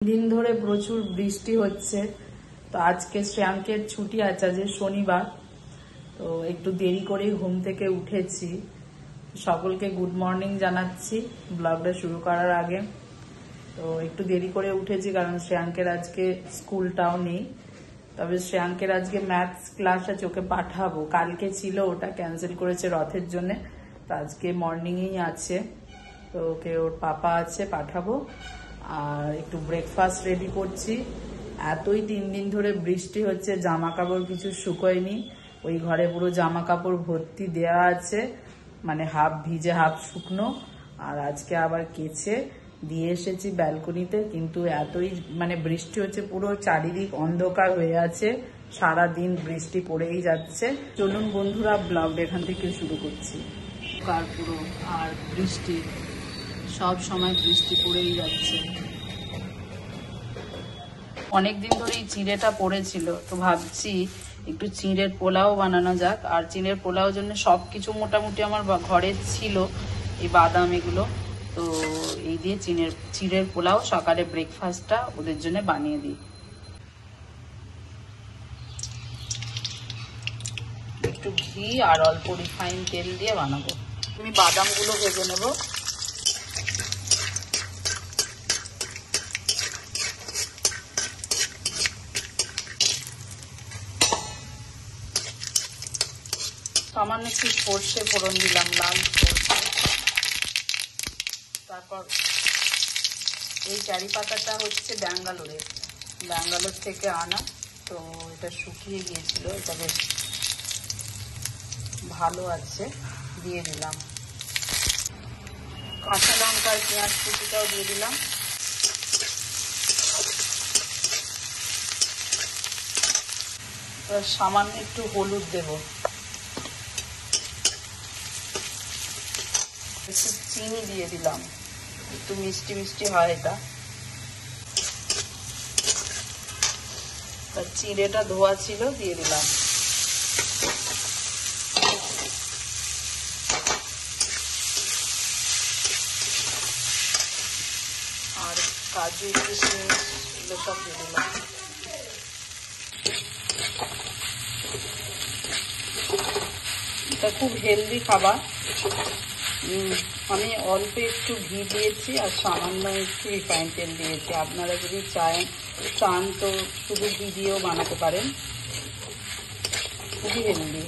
দিন ধরে প্রচুর বৃষ্টি হচ্ছে। তো আজকে শ্রেয়াঙ্কের ছুটি আছে, আজ শনিবার। তো একটু দেরি করে ঘুম থেকে উঠেছি। সকলকে গুড মর্নিং জানাচ্ছি ব্লগটা শুরু করার আগে। তো একটু দেরি করে উঠেছি কারণ শ্রেয়াঙ্কের আজকে স্কুলটাও নেই। তবে শ্রেয়াঙ্কের আজকে ম্যাথস ক্লাস আছে, ওকে পাঠাবো। কালকে ছিল, ওটা ক্যান্সেল করেছে রথের জন্য। তো আজকে মর্নিংয়েই আছে। তো ওকে ওর পাপা আছে, পাঠাবো। আর একটু ব্রেকফাস্ট রেডি করছি। এতই 3 দিন ধরে বৃষ্টি হচ্ছে, জামা কাপড় কিছু শুকোয়নি। ওই ঘরে পুরো জামা কাপড় ভর্তি দেওয়া আছে, মানে হাফ ভিজে হাফ শুকনো। আর আজকে আবার কেচে দিয়ে এসেছি ব্যালকনিতে। কিন্তু এতই মানে বৃষ্টি হচ্ছে, পুরো চারিদিক অন্ধকার হয়ে আছে, সারাদিন বৃষ্টি পড়েই যাচ্ছে। চলুন বন্ধুরা, ব্লগটা এখান থেকে শুরু করছি। কার পুরো আর বৃষ্টি, সব সময় বৃষ্টি পড়েই যাচ্ছে। অনেকদিন ধরেই চিঁড়েটা পড়েছিল, তো ভাবছি একটু চিঁড়ের পোলাও বানানো যাক। আর চিঁড়ের পোলাওর জন্য সবকিছু মোটামুটি আমার ঘরে ছিল, এই বাদাম এগুলো। তো এই দিয়ে চিঁড়ের পোলাও সকালে ব্রেকফাস্টটা ওদের জন্য বানিয়ে দিই। একটু ঘি আর অল্প রিফাইন তেল দিয়ে বানাবো। আমি বাদামগুলো ভেজে নেবো। সামান্য একটু সর্ষে ফোড়ন দিলাম, লাল সর্ষে। তারপর এই কারি পাতাটা হচ্ছে ব্যাঙ্গালোর থেকে আনা। তো এটা শুকিয়ে গিয়েছিল, এটা বেশ ভালো আছে, দিয়ে দিলাম। কাঁচা লঙ্কা আর পেঁয়াজ কুচিটাও দিয়ে দিলাম। সামান্য একটু হলুদ দেব, একটু চিনি দিয়ে দিলাম, একটু মিষ্টি মিষ্টি হয় এটা। চিঁড়েটা ধোয়া ছিল, দিয়ে দিলাম। আর কাজু কিশমিশ এগুলো সব দিয়ে দিলাম। এটা খুব হেলদি খাবার। আমি অল্প একটু ঘি দিয়েছি আর সামান্য একটু রিফাইন তেল দিয়েছি। আপনারা যদি চান তো শুধু ঘি দিয়েও বানাতে পারেন, খুবই হেলদি।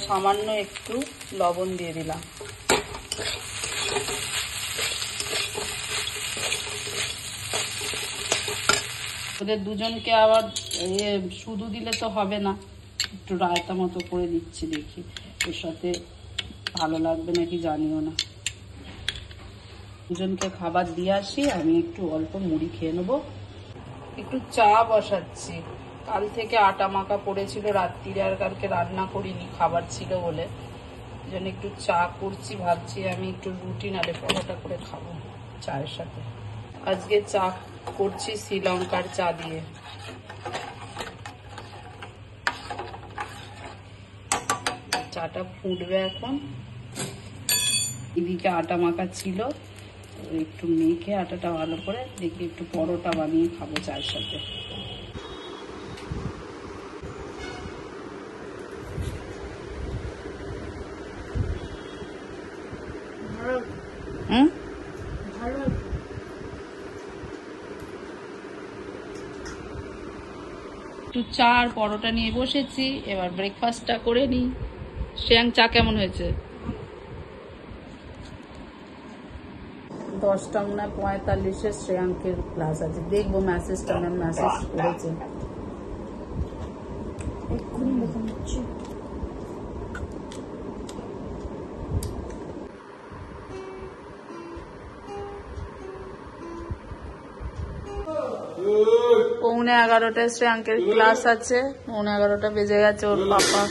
সামান্য একটু লবণ দিয়ে দিলাম। ওদের দুজনকে আবার শুধু দিলে তো হবে না, একটু রায়তা মতো করে দিচ্ছি, দেখি ওর সাথে ভালো লাগবে নাকি জানিও না। দুজনকে খাবার দিয়ে আসি, আমি একটু অল্প মুড়ি খেয়ে নেবো। একটু চা বসাচ্ছি। কাল থেকে আটা মাখা পড়েছিল রাত্রিরে, আর কালকে রান্না করিনি, খাবার ছিল বলে। এই জন্য একটু চা করছি। ভাবছি আমি একটু রুটি নালে পরোটা করে খাবো চায়ের সাথে। আজকে চা করছি শ্রীলঙ্কার চা দিয়ে। চাটা ফুটবে এখন। এদিকে আটা মাখা ছিল, একটু মেখে আটাটা ভালো করে দেখি একটু পরোটা বানিয়ে খাবো চায়ের সাথে। একটু চা আর পরোটা নিয়ে বসেছি, এবার ব্রেকফাস্টটা করে নিই। শ্রেয়াঙ্ক, চা কেমন হয়েছে? 10:45 শ্রেয়াঙ্কের ক্লাস আছে, দেখবো মেসেজটা। ম্যাম মেসেজ করেছে। পৌনে 11টায় শ্রেয়াঙ্কের ক্লাস আছে। 11:15 বেজে গেছে, ওর পাপা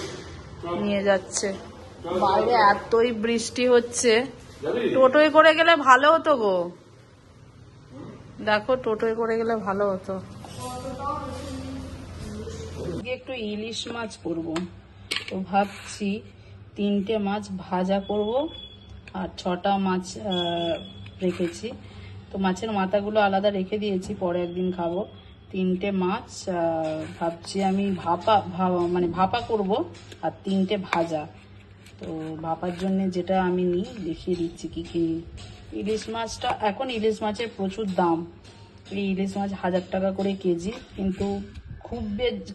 নিয়ে যাচ্ছে। বাইরে এতই বৃষ্টি হচ্ছে, টোটোয় করে গেলে ভালো হতো গো। দেখো, টোটোয় করে গেলে ভালো হতো। একটু ইলিশ মাছ করবো, তো ভাবছি 3টে মাছ ভাজা করব আর 6টা মাছ রেখেছি। তো মাছের মাথাগুলো আলাদা রেখে দিয়েছি, পরে একদিন খাবো। 3টে মাছ ভাবছি আমি ভাপা করব, আর 3টে ভাজা। তো ভাপার জন্য যেটা আমি নিই দেখিয়ে দিচ্ছি কি কি। ইলিশ মাছটা, এখন ইলিশ মাছের প্রচুর দাম। এই ইলিশ মাছ 1000 টাকা করে কেজি, কিন্তু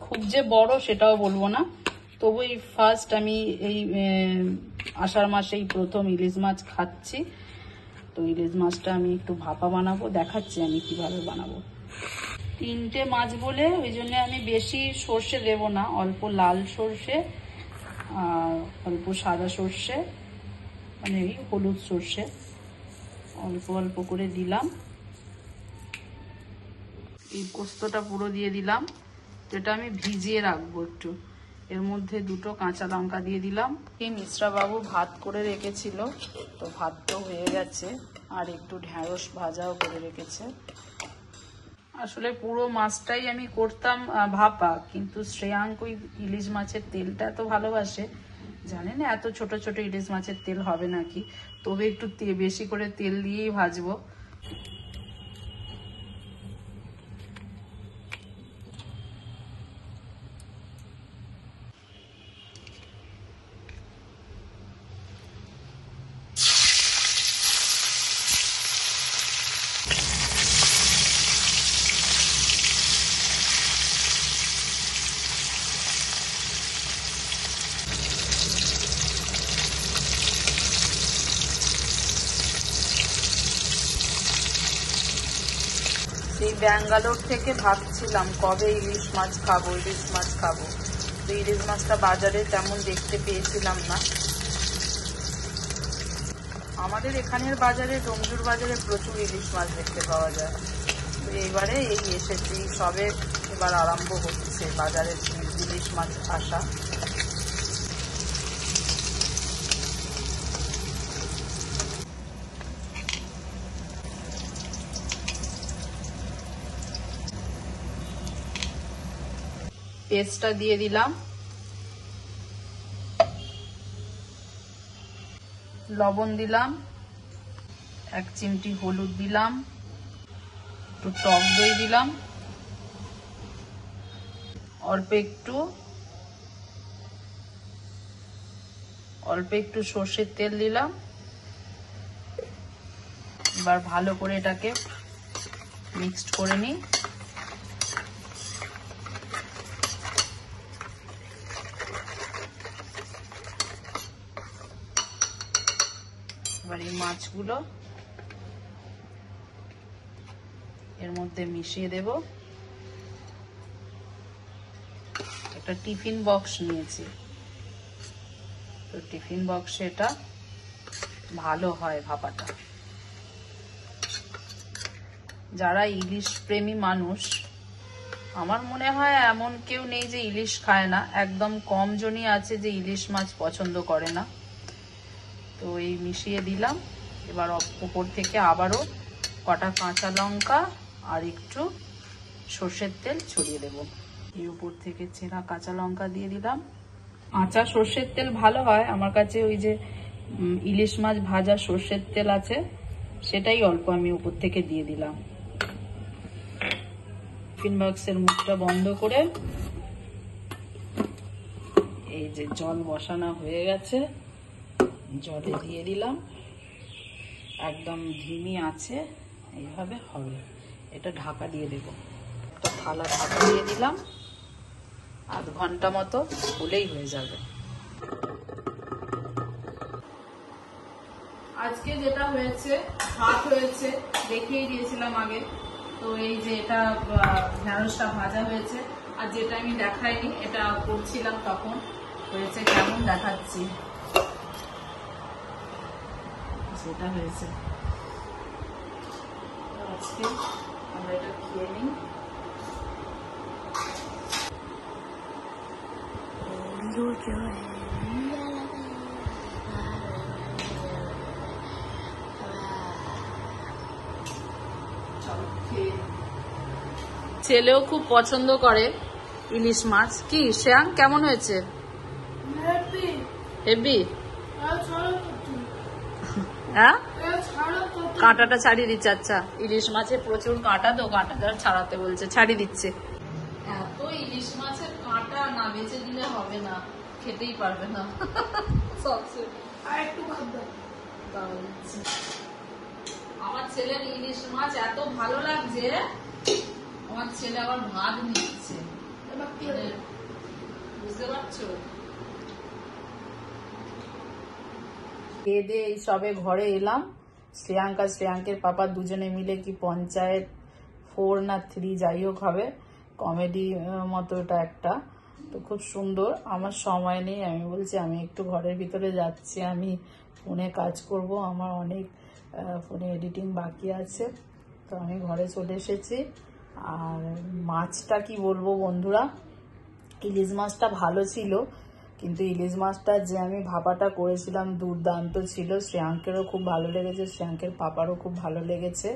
খুব যে বড় সেটাও বলবো না। তবু এই ফার্স্ট আমি এই আষাঢ় মাসেই প্রথম ইলিশ মাছ খাচ্ছি। তো ইলিশ মাছটা আমি একটু ভাপা বানাবো, দেখাচ্ছি আমি কিভাবে বানাবো। 3টে মাছ বলে ওই জন্য আমি বেশি সর্ষে দেব না, অল্প লাল সর্ষে আর অল্প সাদা সর্ষে, মানে এই হলুদ সর্ষে অল্প অল্প করে দিলাম। এই পোস্তটা পুরো দিয়ে দিলাম, যেটা আমি ভিজিয়ে রাখবো একটু। এর মধ্যে 2টো কাঁচা লঙ্কা দিয়ে দিলাম। এই মিশ্রা বাবু ভাত করে রেখেছিল, তো ভাতটাও হয়ে গেছে, আর একটু ঢেঁড়স ভাজাও করে রেখেছে। আসলে পুরো মাছটাই আমি করতাম ভাপা, কিন্তু শ্রেয়াঙ্ক ওই ইলিশ মাছের তেলটা এত ভালোবাসে, জানেন না এত ছোট ছোট ইলিশ মাছের তেল হবে নাকি, তবে একটু বেশি করে তেল দিয়েই ভাজবো। এই ব্যাঙ্গালোর থেকে ভাবছিলাম কবে ইলিশ মাছ খাবো। তো ইলিশ মাছটা বাজারে তেমন দেখতে পেয়েছিলাম না। আমাদের এখানের বাজারে, ডোমজুর বাজারে প্রচুর ইলিশ মাছ দেখতে পাওয়া যায়। তো এইবারে এই এসেছি, সবে এবার আরম্ভ হচ্ছে বাজারে ইলিশ মাছ আসা। পেস্টটা দিয়ে দিলাম, লবণ দিলাম, 1 চিমটি হলুদ দিলাম, একটু টক দই দিলাম, অল্প একটু সর্ষের তেল দিলাম। এবার ভালো করে এটাকে মিক্সড করে নিই। এবার এই মাছগুলো এর মধ্যে মিশিয়ে দেব। একটা টিফিন বক্স নিয়েছি, তো টিফিন বক্সে এটা ভালো হয় ভাপাটা। যারা ইলিশ প্রেমী মানুষ, আমার মনে হয় এমন কেউ নেই যে ইলিশ খায় না, একদম কম জনই আছে যে ইলিশ মাছ পছন্দ করে না। তো এই মিশিয়ে দিলাম। এবার উপর থেকে আবারও কটা কাঁচা লঙ্কা আর একটু সর্ষের তেল ছড়িয়ে দেব। এই উপর থেকে চেরা কাঁচা লঙ্কা দিয়ে দিলাম। কাঁচা সর্ষের তেল ভালো হয়, আমার কাছে ওই যে ইলিশ মাছ ভাজা সর্ষের তেল আছে, সেটাই অল্প আমি উপর থেকে দিয়ে দিলাম। টিফিন বক্সের মুখটা বন্ধ করে এই যে জল বসানো হয়ে গেছে, জলে দিয়ে দিলাম। একদম ধিমি আছে, এইভাবে হবে। এটা ঢাকা দিয়ে দেব, একটা থালা ঢাকা দিয়ে দিলাম। আধ ঘন্টা মতো হলেই হয়ে যাবে। আজকে যেটা হয়েছে, ভাত হয়েছে, দেখিয়ে দিয়েছিলাম আগে। তো এই যে এটা ঢেঁড়সটা ভাজা হয়েছে, আর যেটা আমি দেখাইনি এটা করছিলাম তখন, হয়েছে কেমন দেখাচ্ছি। যেটা হয়েছে আজকে আমরা এটা খেয়ে নিই। ছেলেও খুব পছন্দ করে ইলিশ মাছ। কি শ্যাম, কেমন হয়েছে? হেভি। হ্যাঁ, কাঁটাটা ছাড়িয়ে দিচ্ছে। আচ্ছা, ইলিশ মাছে প্রচুর কাঁটা, তো কাঁটাটা ছাড়াতে বলছে, ছাড়িয়ে দিচ্ছে। এত ইলিশ মাছের কাঁটা না বেঁচে দিলে হবে না, খেতেই পারবে না। আমার ছেলের ইলিশ মাছ এত ভালো লাগছে, আমার ছেলে আবার ভাত নিচ্ছে, বুঝতে পারছো? খেয়ে দিয়ে এই সবে ঘরে এলাম। শ্রেয়াঙ্কের পাপা দুজনে মিলে কি পঞ্চায়েত 4 না 3 যাই হোক হবে, কমেডি মতো এটা একটা, তো খুব সুন্দর। আমার সময় নেই, আমি বলছি আমি একটু ঘরের ভিতরে যাচ্ছি, আমি ফোনে কাজ করব, আমার অনেক ফোনে এডিটিং বাকি আছে, তো আমি ঘরে চলে এসেছি। আর মাছটা কি বলবো বন্ধুরা, ইলিশ মাছটা ভালো ছিল, কিন্তু ইলিশ মাছটা যে আমি ভাপাটা করেছিলাম দুর্দান্ত ছিল। শ্রেয়াঙ্কেরও খুব ভালো লেগেছে, শ্রেয়াঙ্কের পাপারও খুব ভালো লেগেছে।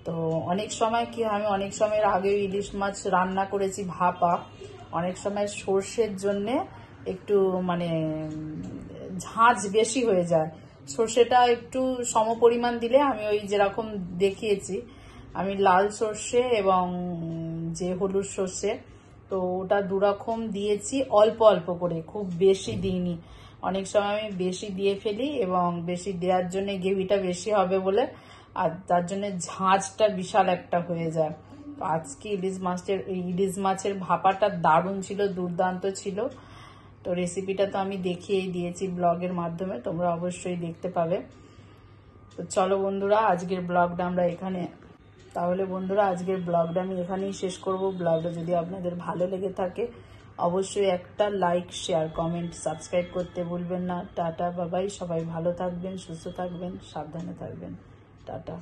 তো অনেক সময় কি হয়, আমি অনেক সময়ের আগে ইলিশ মাছ রান্না করেছি ভাপা, অনেক সময় সর্ষের জন্যে একটু মানে ঝাঁঝ বেশি হয়ে যায়, সর্ষেটা একটু সমপরিমাণ দিলে, আমি ওই যেরকম দেখিয়েছি, আমি লাল সর্ষে এবং যে হলুদ সর্ষে, তো ওটা দুরকম দিয়েছি অল্প অল্প করে, খুব বেশি দিইনি। অনেক সময় আমি বেশি দিয়ে ফেলি, এবং বেশি দেওয়ার জন্য গ্রেভিটা বেশি হবে বলে, আর তার জন্য ঝাঁঝটা বিশাল একটা হয়ে যায়। তো আজকে ইলিশ মাছের ভাপাটা দারুণ ছিল, দুর্দান্ত ছিল। তো রেসিপিটা তো আমি দেখিয়েই দিয়েছি ব্লগের মাধ্যমে, তোমরা অবশ্যই দেখতে পাবে। তো চলো বন্ধুরা, আজকের ব্লগটা আমরা এখানে আজকের ব্লগটা আমি এখানেই শেষ করব। ব্লগটা যদি আপনাদের ভালো লেগে থাকে অবশ্যই একটা লাইক, শেয়ার, কমেন্ট, সাবস্ক্রাইব করতে ভুলবেন না। টাটা, বাবাই, সবাই ভালো থাকবেন, সুস্থ থাকবেন, সাবধানে থাকবেন। টাটা।